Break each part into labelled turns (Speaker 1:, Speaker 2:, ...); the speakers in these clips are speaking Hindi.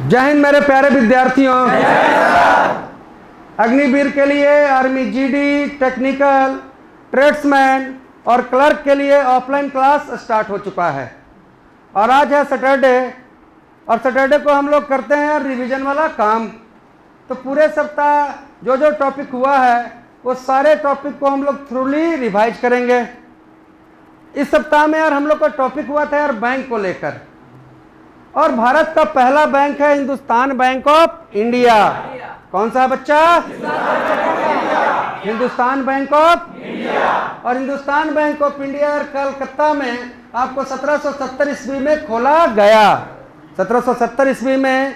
Speaker 1: जय हिंद मेरे प्यारे विद्यार्थियों। अग्निवीर के लिए, आर्मी जीडी, टेक्निकल, ट्रेड्समैन और क्लर्क के लिए ऑफलाइन क्लास स्टार्ट हो चुका है और आज है सैटरडे और सैटरडे को हम लोग करते हैं रिवीजन वाला काम। तो पूरे सप्ताह जो जो टॉपिक हुआ है वो सारे टॉपिक को हम लोग थ्रूली रिवाइज करेंगे। इस सप्ताह में यार हम लोग का टॉपिक हुआ था यार बैंक को लेकर, और भारत का पहला बैंक है हिंदुस्तान बैंक ऑफ इंडिया। कौन सा बच्चा? Hindustan bank of India. और Hindustan bank of India Calcutta में आपको 1770 ईस्वी में खोला गया। 1770 ईस्वी में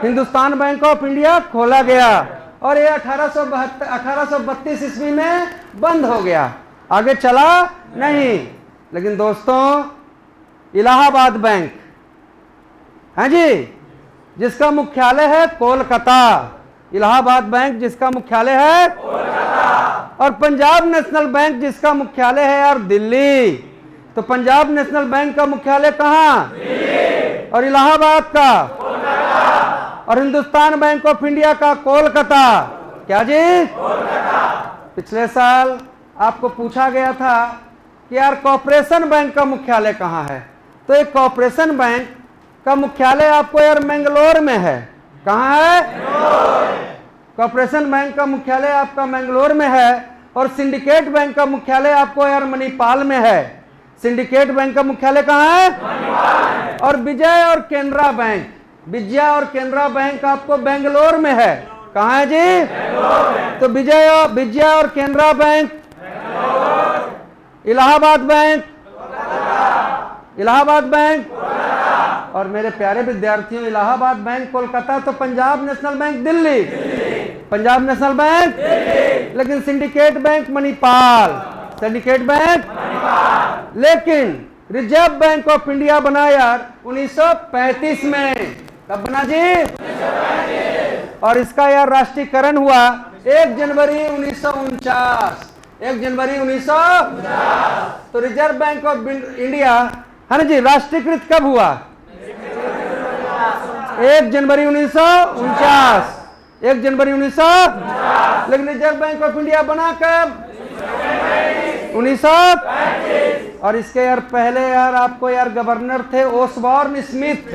Speaker 1: हिंदुस्तान बैंक ऑफ इंडिया खोला गया और ये 1832 ईस्वी में बंद हो गया, आगे चला नहीं। लेकिन दोस्तों इलाहाबाद बैंक है जी, जिसका मुख्यालय है कोलकाता। इलाहाबाद बैंक जिसका मुख्यालय है कोलकाता। और पंजाब नेशनल बैंक जिसका मुख्यालय है यार दिल्ली। तो पंजाब नेशनल बैंक का मुख्यालय कहाँ? दिल्ली। और इलाहाबाद का कोलकाता। और हिंदुस्तान बैंक ऑफ इंडिया का कोलकाता। क्या जी? कोलकाता। पिछले साल आपको पूछा गया था कि यार कॉर्पोरेशन बैंक का मुख्यालय कहाँ है, तो एक कॉर्पोरेशन बैंक का मुख्यालय आपको यार मैंगलोर में है। कहाँ है? कॉर्पोरेशन बैंक का मुख्यालय आपका मैंगलोर में है और सिंडिकेट बैंक का मुख्यालय आपको यार मणिपाल में है। सिंडिकेट बैंक का मुख्यालय कहाँ है? मणिपाल। और विजय और केनरा बैंक, विजया और केनरा बैंक आपको बेंगलोर में है। कहाँ है जी? तो विजया और Canara bank, Allahabad bank, Allahabad bank. और मेरे प्यारे विद्यार्थियों इलाहाबाद बैंक कोलकाता, तो Punjab national bank Delhi, Punjab national bank Delhi. लेकिन syndicate bank Manipal, syndicate bank Manipal. लेकिन रिजर्व बैंक ऑफ इंडिया बना यार 1935 में। कब बना जी? 1935। और इसका यार राष्ट्रीयकरण हुआ 1 जनवरी 1949। 1 जनवरी 1949। तो रिजर्व बैंक ऑफ इंडिया है ना जी, राष्ट्रीयकृत कब हुआ? 1 जनवरी 1949। 1 जनवरी 1949। लेकिन रिजर्व बैंक ऑफ इंडिया बना कब? 1935। और इसके यार पहले यार आपको यार गवर्नर थे ओसबॉर्न स्मिथ।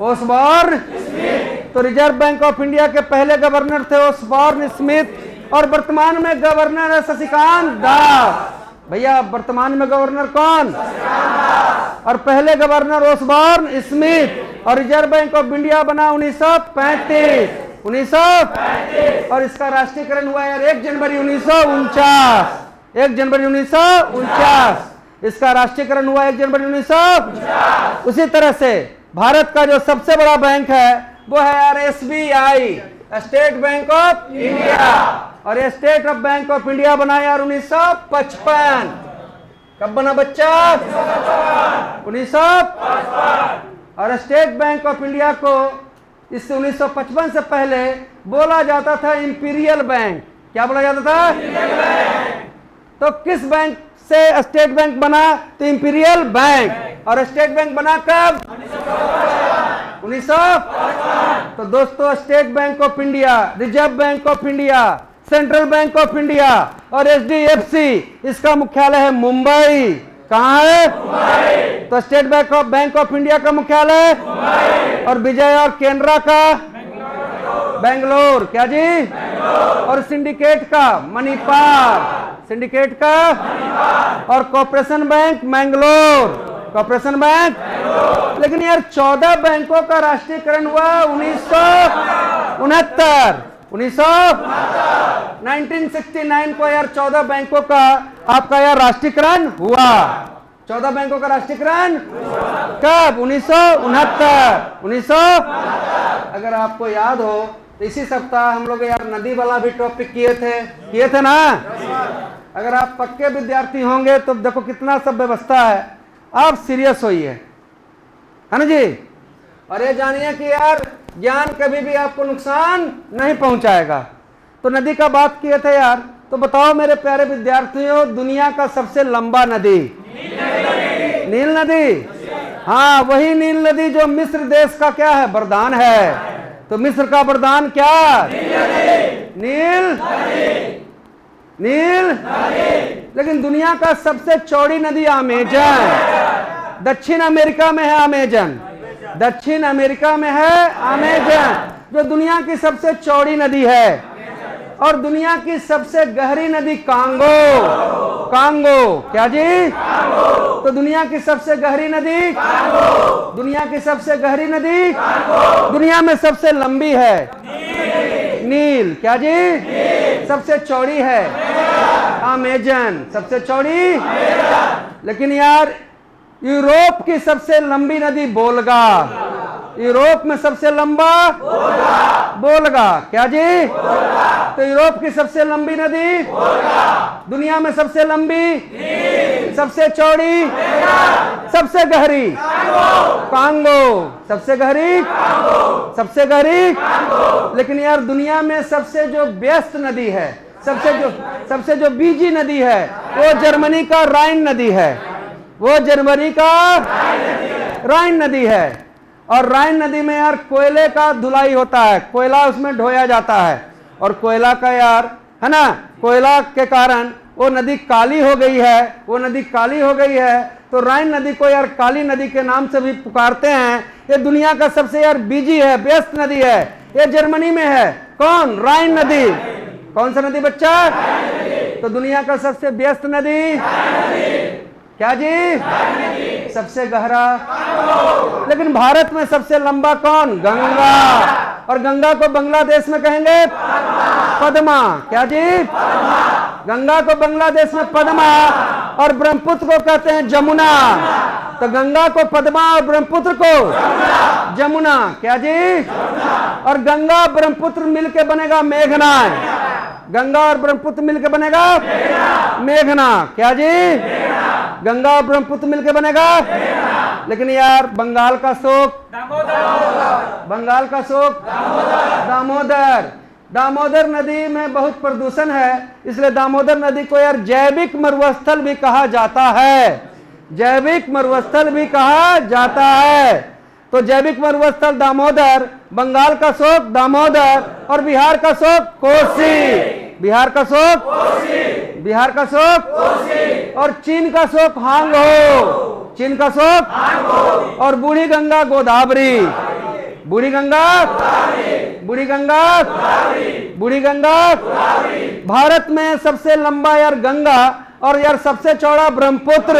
Speaker 1: Osborne Smith. तो रिजर्व बैंक ऑफ इंडिया के पहले गवर्नर थे ओसबॉर्न स्मिथ और वर्तमान में गवर्नर है शशिकांत दास। भैया वर्तमान में गवर्नर कौन? और पहले गवर्नर ओसबॉर्न स्मिथ। और रिजर्व बैंक ऑफ इंडिया बना 1935। 1935। और इसका राष्ट्रीयकरण हुआ यार 1 जनवरी 1949। 1 जनवरी 1949 इसका राष्ट्रीयकरण हुआ 1 जनवरी 1949। उसी तरह से भारत का जो सबसे बड़ा बैंक है वो है यार SBI, state bank of India. और ये state of bank of India बना यार 1955। कब बना बच्चा? 1955। और स्टेट बैंक ऑफ इंडिया को इस 1955 से पहले बोला जाता था इंपीरियल बैंक। क्या बोला जाता था? तो किस बैंक से स्टेट बैंक बना? तो इंपीरियल बैंक। और स्टेट बैंक बना कब? 1955। तो दोस्तों state bank of India, reserve bank of India, central bank of India और HDFC इसका मुख्यालय है मुंबई। कहाँ है? मुंबई। तो स्टेट बैंक ऑफ इंडिया का मुख्यालय मुंबई। और विजय और केनरा का बेंगलोर। क्या जी? बेंगलोर। और सिंडिकेट का मणिपाल, सिंडिकेट का मणिपाल। और corporation bank Mangalore, corporation bank. लेकिन यार 14 बैंकों का राष्ट्रीयकरण हुआ 1969। 1969 को यार 14 बैंकों का आपका यार राष्ट्रीयकरण हुआ। 14 बैंकों का राष्ट्रीयकरण कब? 1969। अगर आपको याद हो तो इसी सप्ताह हम लोग यार नदी वाला भी टॉपिक किए थे ना। अगर आप पक्के विद्यार्थी होंगे तो देखो कितना सब व्यवस्था है, आप सीरियस होइए, है ना जी। और ये जानिए कि यार ज्ञान कभी भी आपको नुकसान नहीं पहुंचाएगा। तो नदी का बात किए थे यार, तो बताओ मेरे प्यारे विद्यार्थियों दुनिया का सबसे लंबा नदी? नील नदी। हाँ, वही नील नदी जो मिस्र देश का क्या है, वरदान है। तो मिस्र का वरदान क्या? नील नील। लेकिन दुनिया का सबसे चौड़ी नदी अमेजन, दक्षिण अमेरिका में है अमेजन, दक्षिण अमेरिका में है अमेजन, जो दुनिया की सबसे चौड़ी नदी है। और दुनिया की सबसे गहरी नदी कांगो, कांगो क्या जी? तो दुनिया की सबसे गहरी नदी, दुनिया की सबसे गहरी नदी, दुनिया में सबसे लंबी है नील, क्या जी? सबसे चौड़ी है अमेजन, सबसे चौड़ी। लेकिन यार यूरोप की सबसे लंबी नदी वोल्गा, यूरोप में सबसे लंबा वोल्गा, क्या जी? तो यूरोप की सबसे लंबी नदी, दुनिया में सबसे लंबी, सबसे चौड़ी, सबसे गहरी कांगो, सबसे गहरी, सबसे गहरी। लेकिन यार दुनिया में सबसे जो व्यस्त नदी है, सबसे जो बिजी नदी है, वो जर्मनी का राइन नदी है, वो जर्मनी का राइन नदी है। और राइन नदी में यार कोयले का धुलाई होता है, कोयला उसमें ढोया जाता है, और कोयला का यार है ना, कोयला के कारण वो नदी काली हो गई है, वो नदी काली हो गई है। तो राइन नदी को यार काली नदी के नाम से भी पुकारते हैं। ये दुनिया का सबसे यार बिजी है, व्यस्त नदी है, ये जर्मनी में है। कौन? राइन नदी। कौन सा नदी बच्चा? तो दुनिया का सबसे व्यस्त नदी क्या जी? सबसे गहरा। लेकिन भारत में सबसे लंबा कौन? गंगा। और गंगा को बांग्लादेश में कहेंगे पद्मा, क्या जी? गंगा को बांग्लादेश में पद्मा, और ब्रह्मपुत्र को कहते हैं जमुना। तो गंगा को पद्मा और ब्रह्मपुत्र को जमुना, क्या जी? और गंगा ब्रह्मपुत्र मिलके बनेगा मेघना, गंगा और ब्रह्मपुत्र मिलके बनेगा मेघना, क्या जी? गंगा और ब्रह्मपुत्र मिलके बनेगा। लेकिन यार बंगाल का शोक, बंगाल का शोक दामोदर। दामोदर नदी में बहुत प्रदूषण है, इसलिए दामोदर नदी को यार जैविक मरुस्थल भी कहा जाता है, जैविक मरुस्थल भी कहा जाता है। तो जैविक मरुस्थल दामोदर, बंगाल का शोक दामोदर, और बिहार का शोक कोसी, बिहार का शोक बिहार का शोक, और चीन का शोक हांगहो, चीन का शोक, और बूढ़ी गंगा गोदावरी, बूढ़ी गंगा, बूढ़ी गंगा, बूढ़ी गंगा। भारत में सबसे लंबा यार गंगा, और यार सबसे चौड़ा ब्रह्मपुत्र,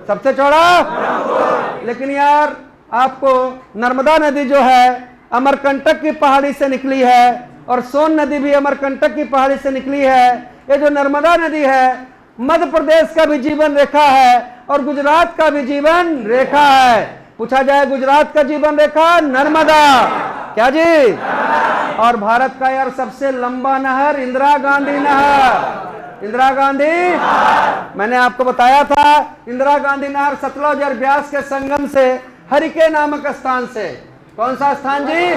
Speaker 1: सबसे चौड़ा। लेकिन यार आपको नर्मदा नदी जो है अमरकंटक की पहाड़ी से निकली है, और सोन नदी भी अमरकंटक की पहाड़ी से निकली है। ये जो नर्मदा नदी है मध्य प्रदेश का भी जीवन रेखा है, और गुजरात का भी जीवन रेखा है। पूछा जाए गुजरात का जीवन रेखा नर्मदा, क्या जी? और भारत का यार सबसे लंबा नहर इंदिरा गांधी नहर, इंदिरा गांधी। मैंने आपको बताया था इंदिरा गांधी नहर सतलुज और ब्यास के संगम से हरिके नामक स्थान से, कौन सा स्थान जी?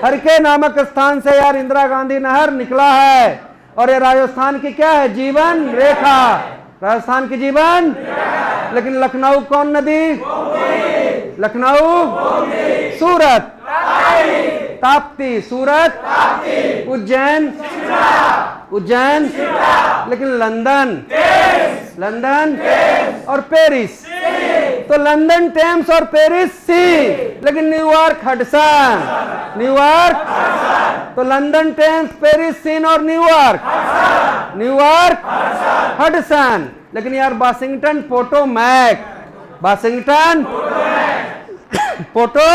Speaker 1: हरिके नामक स्थान से यार इंदिरा गांधी नहर निकला है। और ये राजस्थान की क्या है? जीवन रेखा, राजस्थान की जीवन। लेकिन लखनऊ कौन नदी? लखनऊ, सूरत, ताप्ती, सूरत, उज्जैन, उज्जैन। लेकिन लंदन, लंदन और पेरिस। तो लंदन टेम्स और पेरिस सी, लेकिन न्यूयॉर्क हडसन, न्यूयॉर्क। तो लंदन टेम्स, पेरिस सीन और न्यूयॉर्क, न्यूयॉर्क हडसन। लेकिन यार वाशिंगटन पोटोमैक, वाशिंगटन पोटो,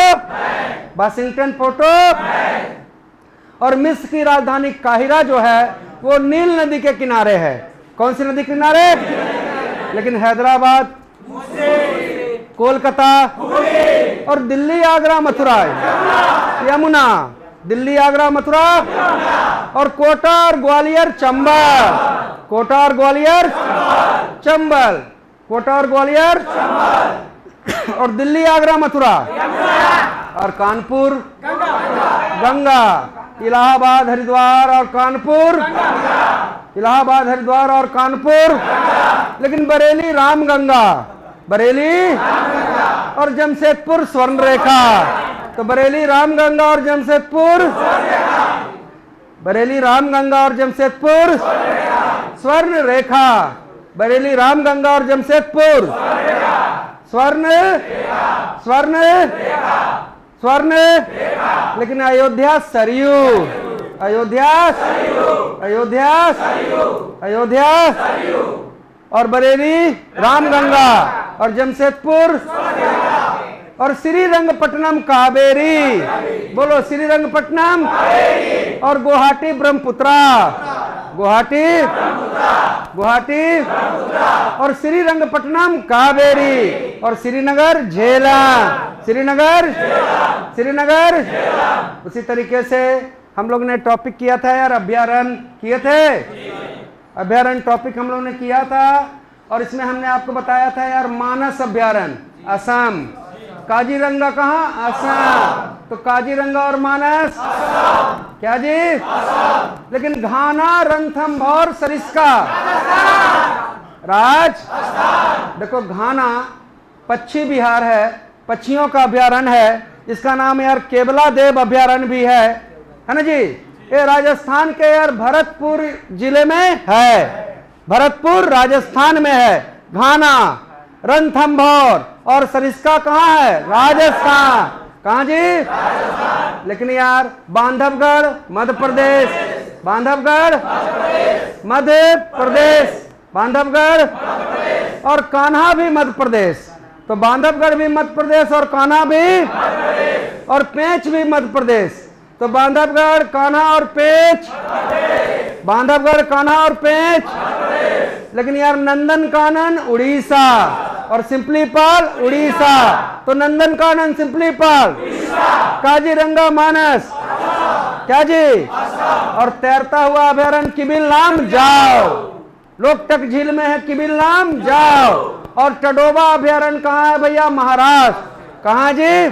Speaker 1: वाशिंगटन पोटो। और मिस्र की राजधानी काहिरा जो है वो नील नदी के किनारे है। कौन सी नदी के किनारे? लेकिन हैदराबाद, कोलकाता और दिल्ली, आगरा, मथुरा, यमुना, दिल्ली, आगरा, मथुरा, और कोटा और ग्वालियर, चंबल, कोटा और ग्वालियर, चंबल, कोटा और ग्वालियर, और दिल्ली, आगरा, मथुरा, और कानपुर, गंगा, इलाहाबाद, हरिद्वार और कानपुर, इलाहाबाद, हरिद्वार और कानपुर। लेकिन बरेली रामगंगा, बरेली और जमशेदपुर स्वर्ण रेखा। तो बरेली रामगंगा और जमशेदपुर, बरेली रामगंगा और जमशेदपुर स्वर्ण रेखा। बरेली रामगंगा और जमशेदपुर स्वर्ण, स्वर्ण, स्वर्ण। लेकिन अयोध्या सरयू, अयोध्या, अयोध्या, अयोध्या और बरेली रामगंगा और जमशेदपुर और श्रीरंगपट्टनम कावेरी। बोलो श्रीरंगपट्टनम और गुवाहाटी ब्रह्मपुत्रा, गुवाहाटी, गुवाहाटी और श्रीरंगपट्टनम कावेरी और श्रीनगर झेलम, श्रीनगर, श्रीनगर। उसी तरीके से हम लोग ने टॉपिक किया था यार, अभ्यारण्य किए थे, अभ्यारण्य टॉपिक हम लोग ने किया था। और इसमें हमने आपको बताया था यार मानस अभ्यारण्य असम, काजीरंगा कहाँ, असम। तो काजीरंगा और मानस क्या जी, लेकिन घाना, रणथंभौर, सरिस्का देखो घाना पक्षी बिहार है, पक्षियों का अभ्यारण्य है। इसका नाम यार केवला देव अभ्यारण्य भी है ना जी। ये राजस्थान के यार भरतपुर जिले में है, भरतपुर राजस्थान में है। घाना, रणथंभौर और सरिस्का कहाँ है, राजस्थान। कहाँ जी, लेकिन यार बांधवगढ़ मध्य प्रदेश, बांधवगढ़ मध्य प्रदेश, बांधवगढ़ और कान्हा भी मध्य प्रदेश। तो बांधवगढ़ भी मध्य प्रदेश और कान्हा भी और पेंच भी मध्य प्रदेश। तो बांधवगढ़, कान्हा और पेंच, बांधवगढ़, कान्हा और पेंच। लेकिन यार नंदनकानन उड़ीसा और सिंपलीपाल उड़ीसा। तो नंदनकानन, सिंपलीपाल, काजीरंगा, मानस क्या जी और तैरता हुआ अभ्यारण्य किबिललाम जाओ। लोकटक झील में है किबिललाम जाओ। और टडोबा अभ्यारण्य कहाँ है भैया, महाराष्ट्र। कहाँ जी,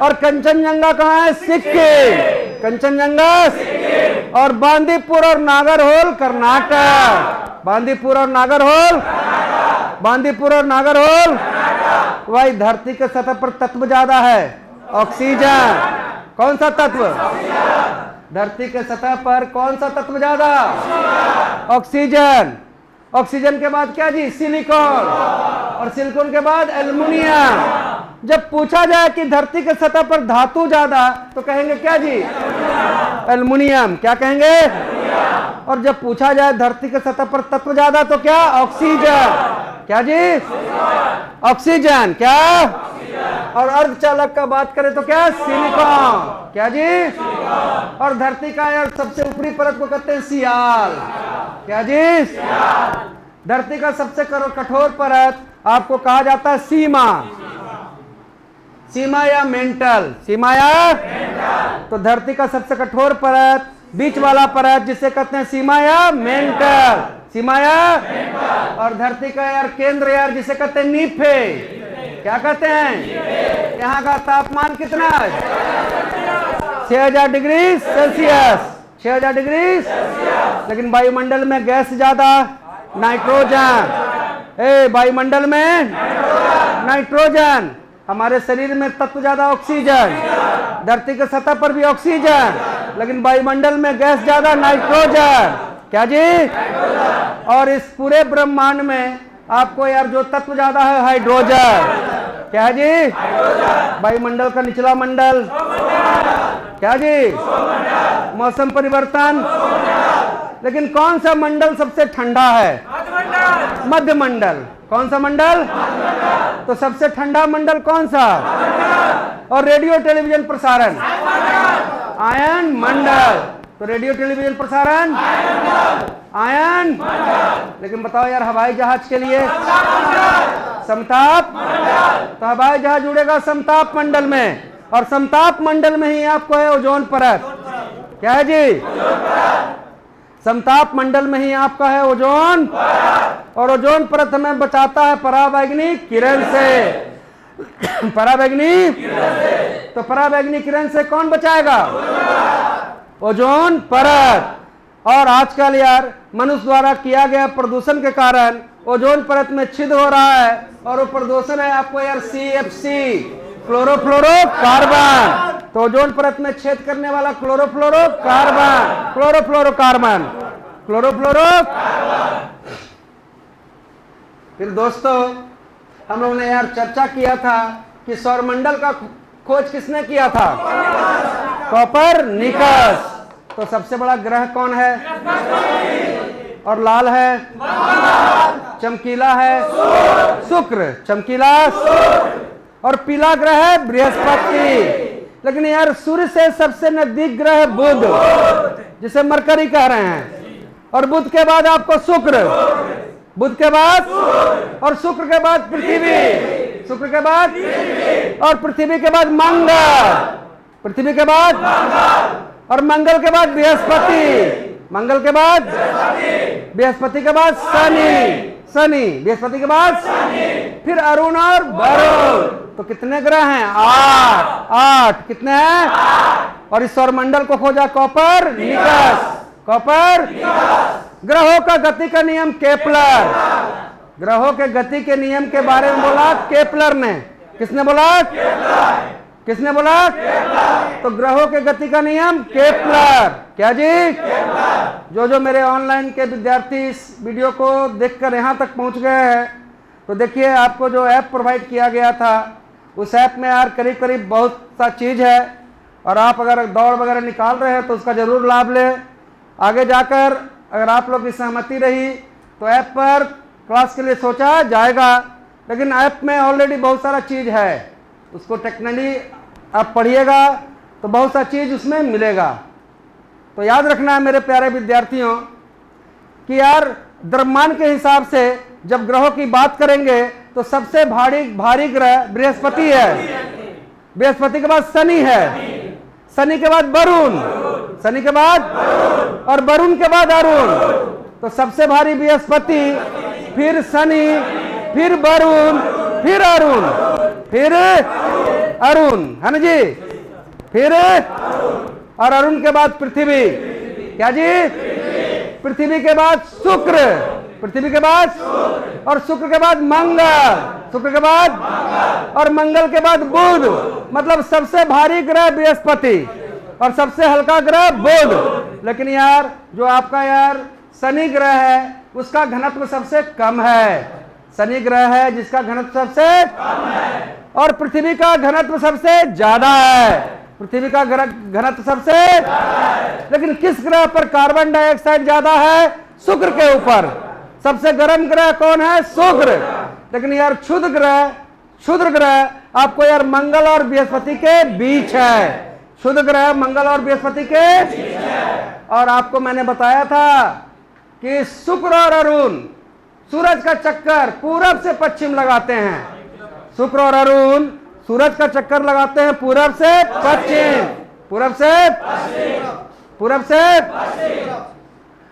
Speaker 1: और कंचनजंगा कहाँ है, सिक्किम, कंचनजंगा। और बांदीपुर और नागरहोल कर्नाटक, बांदीपुर और नागरहोल, बांदीपुर और नागरहोल। भाई धरती के सतह पर तत्व ज्यादा है, ऑक्सीजन। कौन सा तत्व, धरती के सतह पर कौन सा तत्व ज्यादा, ऑक्सीजन। ऑक्सीजन के बाद क्या जी, सिलिकॉन। और सिलिकॉन के बाद एल्युमिनियम। जब पूछा जाए कि धरती के सतह पर धातु ज्यादा तो कहेंगे क्या जी, एल्युमिनियम। क्या कहेंगे, और जब पूछा जाए धरती के सतह पर तत्व ज्यादा तो क्या, ऑक्सीजन। क्या जी, ऑक्सीजन। क्या, और अर्धचालक का बात करें तो क्या, सिलिकॉन। क्या जी, और धरती का यार सबसे ऊपरी परत को कहते हैं सियाल। क्या जी, धरती का सबसे कठोर परत आपको कहा जाता है सीमा, सीमा या मेंटल, सीमा या। तो धरती का सबसे कठोर परत, बीच वाला परत जिसे कहते हैं सीमा या मेंटल, सीमा या। और धरती का यार केंद्र यार जिसे कहते हैं नीफे। क्या कहते हैं, यहाँ का तापमान कितना है, 6000 डिग्री सेल्सियस, 6000 डिग्री। लेकिन वायुमंडल में गैस ज्यादा, नाइट्रोजन। वायुमंडल में नाइट्रोजन। हमारे शरीर में तत्व ज्यादा, ऑक्सीजन। धरती के सतह पर भी ऑक्सीजन, लेकिन वायुमंडल में गैस ज्यादा, नाइट्रोजन। क्या जी, और इस पूरे ब्रह्मांड में आपको यार जो तत्व ज्यादा है, हाइड्रोजन। क्या जी, वायुमंडल का निचला मंडल। क्या जी, मौसम परिवर्तन। लेकिन कौन सा मंडल सबसे ठंडा है, मध्य मंडल। कौन सा मंडल, तो सबसे ठंडा मंडल कौन सा। और रेडियो टेलीविजन प्रसारण, आयन मंडल। तो रेडियो टेलीविजन प्रसारण, आयन। लेकिन बताओ यार हवाई जहाज के लिए, समताप। तो हवाई जहाज जुड़ेगा समताप मंडल में, और समताप मंडल में ही आपको है ओजोन परत। क्या है जी, समताप मंडल में ही आपका है ओजोन। और ओजोन परत हमें बचाता है पराबैंगनी किरण से, पराबैंगनी। तो पराबैंगनी किरण से कौन बचाएगा, ओजोन परत। और आजकल यार मनुष्य द्वारा किया गया प्रदूषण के कारण ओजोन परत में छिद हो रहा है और वो प्रदूषण है आपको यार CFC, क्लोरोफ्लोरोकार्बन। तो ओजोन परत में छेद करने वाला क्लोरोफ्लोरोकार्बन, क्लोरोफ्लोरोकार्बन, क्लोरोफ्लोरोकार्बन। फिर दोस्तों हम लोगों ने यार चर्चा किया था कि सौरमंडल का खोज किसने किया था? कोपरनिकस। तो सबसे बड़ा ग्रह कौन है? और लाल है, चमकीला है शुक्र, चमकीला और पीला ग्रह है बृहस्पति। लेकिन यार सूर्य से सबसे नजदीक ग्रह है बुध, जिसे मरकरी कह रहे हैं। और बुध के बाद आपको शुक्र, बुध के बाद और शुक्र के बाद पृथ्वी, शुक्र के बाद और पृथ्वी के बाद मंगल, पृथ्वी के बाद और मंगल के बाद बृहस्पति, मंगल के बाद बृहस्पति के बाद शनि, शनि बृहस्पति के बाद फिर अरुण और वरुण। तो कितने ग्रह हैं? 8, 8 कितने हैं? और इस सौरमंडल को खोजा कोपरनिकस, कोपरनिकस। ग्रहों का गति का नियम केपलर, ग्रहों के गति के नियम के बारे में बोला केपलर ने। किसने बोला? किसने बोला? तो ग्रहों के गति का नियम केपलर। क्या जी? जो मेरे ऑनलाइन के विद्यार्थी इस वीडियो को देखकर यहाँ तक पहुँच गए हैं, तो देखिए आपको जो ऐप प्रोवाइड किया गया था उस ऐप में यार करीब करीब बहुत सा चीज़ है। और आप अगर दौड़ वगैरह निकाल रहे हैं तो उसका जरूर लाभ लें। आगे जाकर अगर आप लोग की सहमति रही तो ऐप पर क्लास के लिए सोचा जाएगा। लेकिन ऐप में ऑलरेडी बहुत सारा चीज़ है, उसको टेक्निकली आप पढ़िएगा तो बहुत सा चीज़ उसमें मिलेगा। तो याद रखना है मेरे प्यारे विद्यार्थियों कि यार द्रव्यमान के हिसाब से जब ग्रहों की बात करेंगे तो सबसे भारी ग्रह बृहस्पति है, बृहस्पति के बाद शनि है, शनि के बाद वरुण, शनि के बाद और वरुण के बाद अरुण। तो सबसे भारी बृहस्पति, फिर शनि, फिर वरुण, फिर अरुण, फिर अरुण, है ना जी? फिर और अरुण के बाद पृथ्वी। क्या जी? पृथ्वी के बाद शुक्र, पृथ्वी के बाद और शुक्र के बाद मंगल, शुक्र के बाद और मंगल के बाद बुध। मतलब सबसे भारी ग्रह बृहस्पति और सबसे हल्का ग्रह बुध। लेकिन यार जो आपका यार शनि ग्रह है उसका घनत्व सबसे कम है, शनि ग्रह है जिसका घनत्व सबसे कम है। और पृथ्वी का घनत्व सबसे ज्यादा है, पृथ्वी का घनत्व सबसे ज्यादा है। लेकिन किस ग्रह पर कार्बन डाइऑक्साइड ज्यादा है? शुक्र के ऊपर। सबसे गर्म ग्रह कौन है? शुक्र। लेकिन यार क्षुद्र ग्रह आपको यार मंगल और बृहस्पति के बीच है, क्षुद्र ग्रह मंगल और बृहस्पति के बीच है। और आपको मैंने बताया था कि शुक्र और अरुण सूरज का चक्कर पूरब से पश्चिम लगाते हैं, शुक्र और अरुण सूरज का चक्कर लगाते हैं पूरब से पश्चिम, पूरब से पूरब से।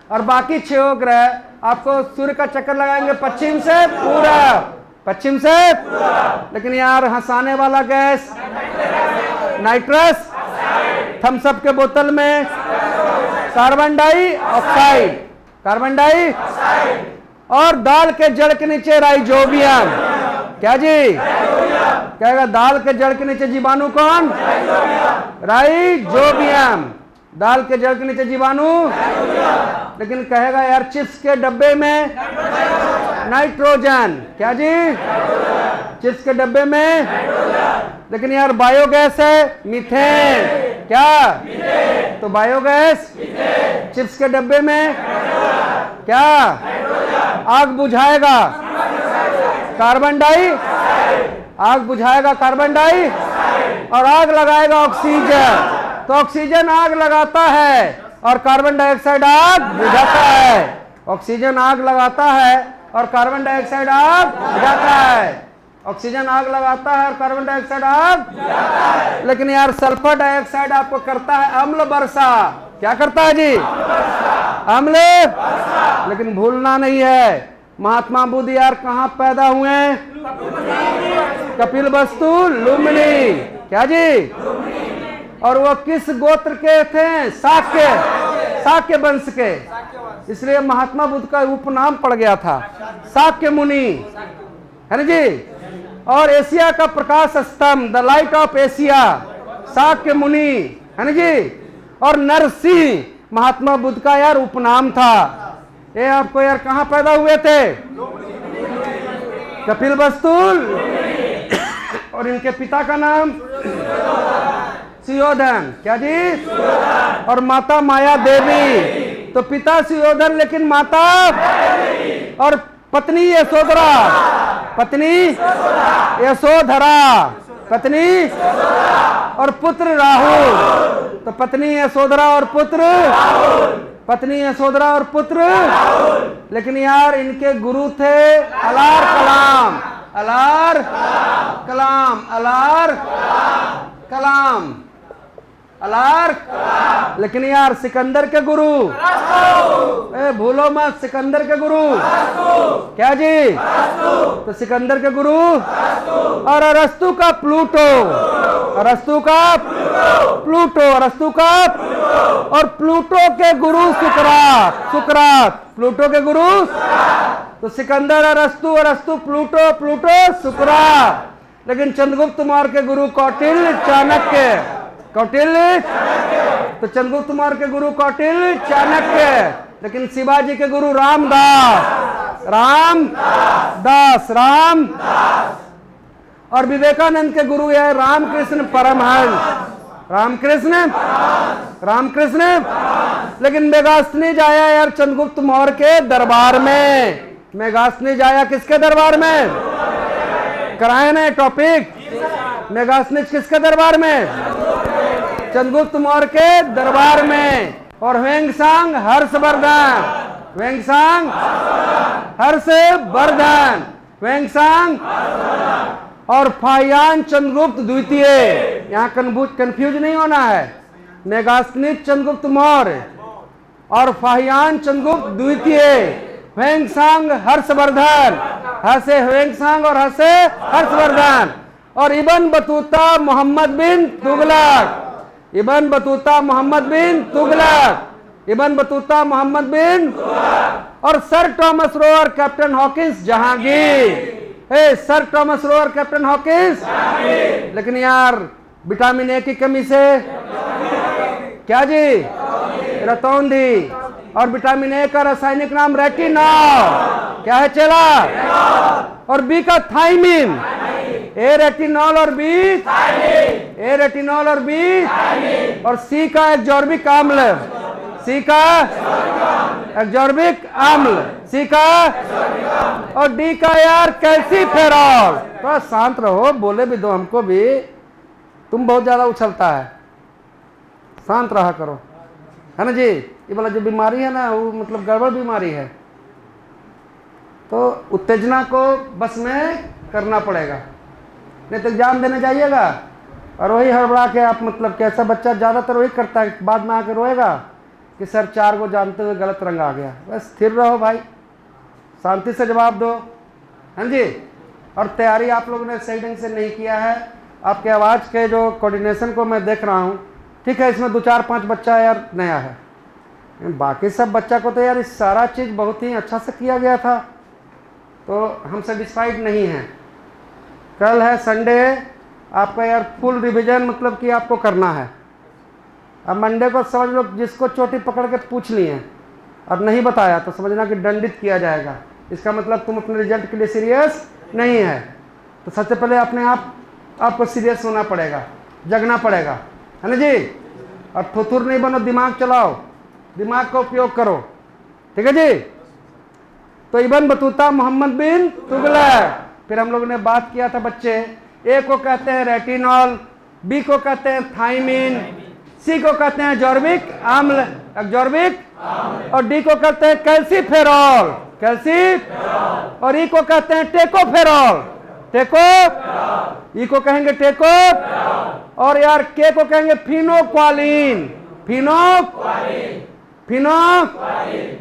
Speaker 1: और बाकी 6 ग्रह आपको सूर्य का चक्कर लगाएंगे पश्चिम से पूरब, पश्चिम से। लेकिन यार हंसाने वाला गैस नाइट्रस, थम्स अप के बोतल में कार्बन डाइऑक्साइड, कार्बन डाइऑक्साइड। और दाल के जड़ के नीचे राइजोबियम। क्या जी? कहेगा दाल के जड़ के नीचे जीवाणु कौन? राइजोबियम। दाल के जड़ के नीचे जीवाणु। लेकिन कहेगा यार चिप्स के डब्बे में नाइट्रोजन। क्या जी? चिप्स के डब्बे में। लेकिन यार बायोगैस है मीथेन। क्या? तो बायोगैस चिप्स के डब्बे में क्या? आग बुझाएगा कार्बन डाई, आग बुझाएगा कार्बन डाई और आग लगाएगा ऑक्सीजन। तो ऑक्सीजन आग लगाता है और कार्बन डाइऑक्साइड आग बुझाता है। ऑक्सीजन आग लगाता है और कार्बन डाइऑक्साइड आग बुझाता है। ऑक्सीजन आग लगाता है और कार्बन डाइऑक्साइड आग बुझाता है। लेकिन यार सल्फर डाइऑक्साइड आपको करता है अम्ल वर्षा। क्या करता है जी? अम्ल। लेकिन भूलना नहीं है महात्मा बुद्ध यार कहाँ पैदा हुए? कपिलवस्तु लुम्बिनी। क्या जी? और वो किस गोत्र के थे? शाक्य, शाक्य वंश के। इसलिए महात्मा बुद्ध का उपनाम पड़ गया था शाक्य मुनि, है ना जी। और एशिया का प्रकाश स्तंभ, the light of Asia, Shakya मुनि, है ना जी। और नरसिंह महात्मा बुद्ध का यार उपनाम था। ये आपको यार कहाँ पैदा हुए थे? कपिल वस्तुल। और इनके पिता का नाम सुयोधन, क्या जी? और माता माया देवी। तो पिता सुयोधन लेकिन माता, और पत्नी यशोधरा, पत्नी यशोधरा, पत्नी और पुत्र राहुल। तो पत्नी यशोधरा और पुत्र, पत्नी यशोधरा और पुत्र। लेकिन यार इनके गुरु थे अलार कलाम, अलार कलाम, अलार कलाम, अलार। लेकिन यार सिकंदर के गुरु, भूलो मत, सिकंदर के गुरु क्या जी? तो सिकंदर के गुरु और अरस्तु का प्लूटो, अरस्तु का प्लूटो, अरस्तु का, और प्लूटो के गुरु सुकरात, सुकरात प्लूटो के गुरु। तो सिकंदर अरस्तु, अरस्तु प्लूटो, प्लूटो सुकरात। लेकिन चंद्रगुप्त मौर्य के गुरु कौटिल्य चाणक्य, कौटिल्य। तो चंद्रगुप्त मौर्य के गुरु कौटिल्य चाणक्य। लेकिन शिवाजी के गुरु रामदास, रामदास, राम। और विवेकानंद के गुरु है रामकृष्ण परमहंस, रामकृष्ण, रामकृष्ण। लेकिन मेगास्थनीज आया यार चंद्रगुप्त मौर्य के दरबार में। मेगास्थनीज आया किसके दरबार में? कराए ना टॉपिक। मेगास्थनीज किसके दरबार में? चंद्रगुप्त मौर्य के दरबार में। और ह्वेंसांग हर्षवर्धन, ह्वेंसांग हर्षवर्धन, ह्वेंसांग। और फाहियान चंद्रगुप्त द्वितीय। यहाँ कंफ्यूज नहीं होना है। मेगास्थनीज चंद्रगुप्त मौर्य और फाहियान चंद्रगुप्त द्वितीय, ह्वेंसांग हर्षवर्धन, हसे ह्वेंसांग और हसे हर्षवर्धन। और इब्न बतूता मोहम्मद बिन तुगलक, इब्न बतूता मोहम्मद बिन तुगलक, इब्न बतूता मोहम्मद बिन। और सर टॉमस रो और captain Hawkins Jahangir. Sir Thomas Roe और कैप्टन हॉकिंस। लेकिन यार विटामिन ए की कमी से क्या जी? रतौंधी। और विटामिन ए का रासायनिक नाम रेटिनॉल, क्या है चेला? और बी का थाइमिन, ए रेटिनॉल और बी, ए रेटिनॉल और बी। और सी का एक्जॉर्बिक अम्ल, सी का एक्जॉर्बिक अम्ल, सी का। और डी का यार कैल्सीफेरॉल। थोड़ा शांत रहो, बोले भी दो हमको भी, तुम बहुत ज्यादा उछलता है, शांत रहा करो, है ना जी। ये वाला जो बीमारी है ना वो मतलब गड़बड़ बीमारी है, तो उत्तेजना को बस में करना पड़ेगा, नहीं तो एग्जाम देने जाइएगा और वही हड़बड़ा के आप मतलब कैसा बच्चा ज़्यादातर वही करता है, बाद में आके रोएगा कि सर 4 को जानते हुए गलत रंग आ गया। बस स्थिर रहो भाई, शांति से जवाब दो, हाँ जी। और तैयारी आप लोगों ने सही ढंग से नहीं किया है। आपके आवाज़ के जो कोऑर्डिनेशन को मैं देख रहा हूँ, ठीक है इसमें 2-4-5 बच्चा यार नया है, बाकी सब बच्चा को तो यार इस सारा चीज़ बहुत ही अच्छा से किया गया था, तो हम सेटिस्फाइड नहीं हैं। कल है संडे, आपका यार फुल रिवीजन मतलब कि आपको करना है। अब मंडे को समझ लो जिसको चोटी पकड़ के पूछ ली है और नहीं बताया तो समझना कि दंडित किया जाएगा। इसका मतलब तुम अपने रिजल्ट के लिए सीरियस नहीं है। तो सबसे पहले अपने आपको सीरियस होना पड़ेगा, जगना पड़ेगा, है ना जी। और थुथुर नहीं बनो, दिमाग चलाओ, दिमाग का उपयोग करो, ठीक है जी। तो इब्न बतूता मोहम्मद बिन तुगलक। फिर हम लोगों ने बात किया था बच्चे, ए को कहते हैं रेटिनॉल, बी को कहते हैं थाइमिन, सी को कहते हैं जॉर्बिक अम्ल, एक्जॉर्बिक, और डी को कहते हैं कैल्सीफेरॉल, कैल्सी, और ई को कहते हैं टेकोफेरॉल, टेको, ई को कहेंगे टेको, और यार के को कहेंगे फिनोक्वालिन, फिनो।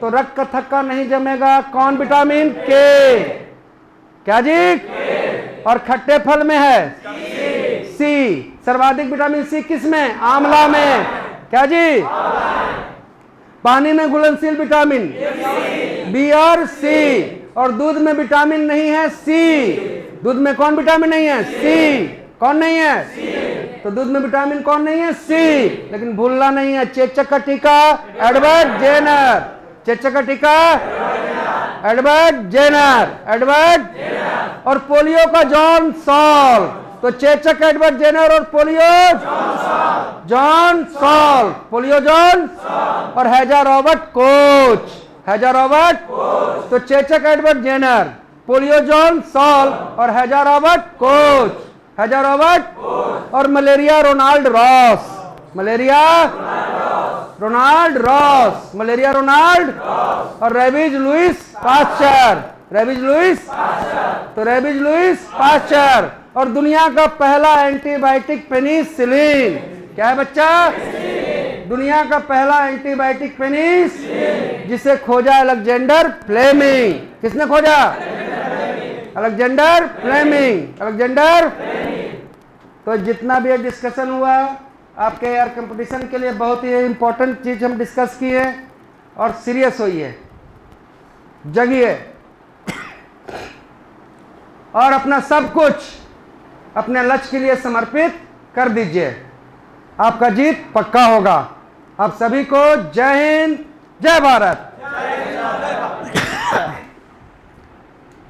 Speaker 1: तो रक्त का थक्का नहीं जमेगा, कौन विटामिन? के, क्या जी? और खट्टे फल में है सी। सर्वाधिक विटामिन सी किस में? आंवला में, क्या जी? पानी में घुलनशील विटामिन बी और सी, और दूध में विटामिन नहीं है सी। दूध में कौन विटामिन नहीं है? सी। कौन नहीं है? तो दूध में विटामिन कौन नहीं है? सी। लेकिन भूलना नहीं है, चेचक का टीका एडवर्ड जेनर, चेचक का टीका एडवर्ड जेनर, एडवर्ड। और पोलियो का जॉन सॉल्व। तो चेचक एडवर्ड जेनर और polio John Salk, polio John और हैजा रॉबर्ट कोच, हैजा रॉबर्ट। तो चेचक Edward Jenner, polio John Salk और हैजा रॉबर्ट कोच, हैजा रॉबर्ट। और malaria Ronald Ross, malaria Ronald Ross, malaria Ronald. और rabies Louis Pasteur, rabies Louis. तो रेबीज लुइस पास्चर। और दुनिया का पहला एंटीबायोटिक पेनिसिलिन, क्या है बच्चा? दुनिया का पहला एंटीबायोटिक पेनिसिलिन, जिसे खोजा अलेक्जेंडर फ्लेमिंग। किसने खोजा? Alexander Fleming, Alexander. तो जितना भी डिस्कशन हुआ आपके एयर कंपटीशन के लिए बहुत ही इंपॉर्टेंट चीज हम डिस्कस किए, और सीरियस होइए, जगिए, और अपना सब कुछ अपने लक्ष्य के लिए समर्पित कर दीजिए। आपका जीत पक्का होगा। आप सभी को जय हिंद, जय भारत।